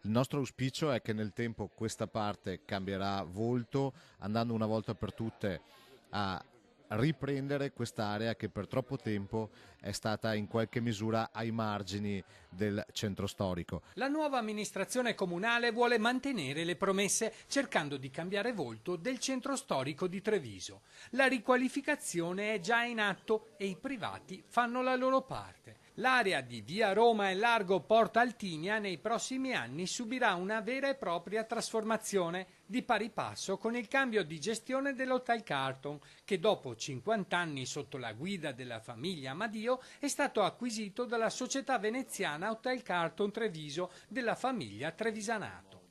Il nostro auspicio è che nel tempo questa parte cambierà volto, andando una volta per tutte a riprendere quest'area che per troppo tempo è stata in qualche misura ai margini del centro storico. La nuova amministrazione comunale vuole mantenere le promesse, cercando di cambiare volto del centro storico di Treviso. La riqualificazione è già in atto e i privati fanno la loro parte. L'area di via Roma e largo Porta Altinia nei prossimi anni subirà una vera e propria trasformazione, di pari passo con il cambio di gestione dell'Hotel Carlton, che dopo 50 anni sotto la guida della famiglia Amadio è stato acquisito dalla società veneziana Hotel Carlton Treviso della famiglia Trevisanato.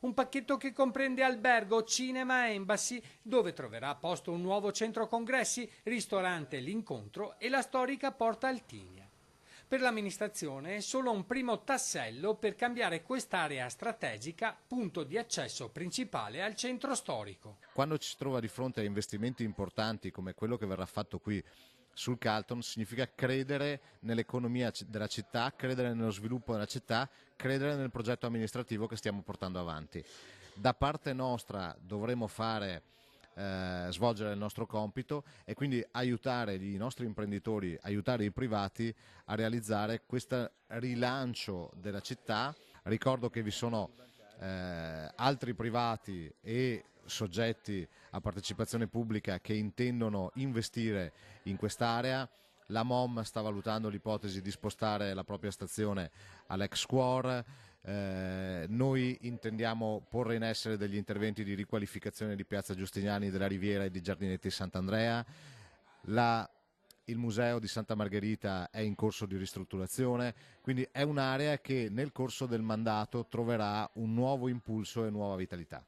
Un pacchetto che comprende albergo, cinema e embassy, dove troverà posto un nuovo centro congressi, ristorante L'Incontro e la storica Porta Altinia. Per l'amministrazione è solo un primo tassello per cambiare quest'area strategica, punto di accesso principale al centro storico. Quando ci si trova di fronte a investimenti importanti come quello che verrà fatto qui sul Carlton, significa credere nell'economia della città, credere nello sviluppo della città, credere nel progetto amministrativo che stiamo portando avanti. Da parte nostra dovremo svolgere il nostro compito e quindi aiutare i nostri imprenditori, aiutare i privati a realizzare questo rilancio della città. Ricordo che vi sono altri privati e soggetti a partecipazione pubblica che intendono investire in quest'area. La MOM sta valutando l'ipotesi di spostare la propria stazione all'ex Cuore. Noi intendiamo porre in essere degli interventi di riqualificazione di Piazza Giustiniani, della Riviera e di Giardinetti Sant'Andrea. Il museo di Santa Margherita è in corso di ristrutturazione, quindi è un'area che nel corso del mandato troverà un nuovo impulso e nuova vitalità.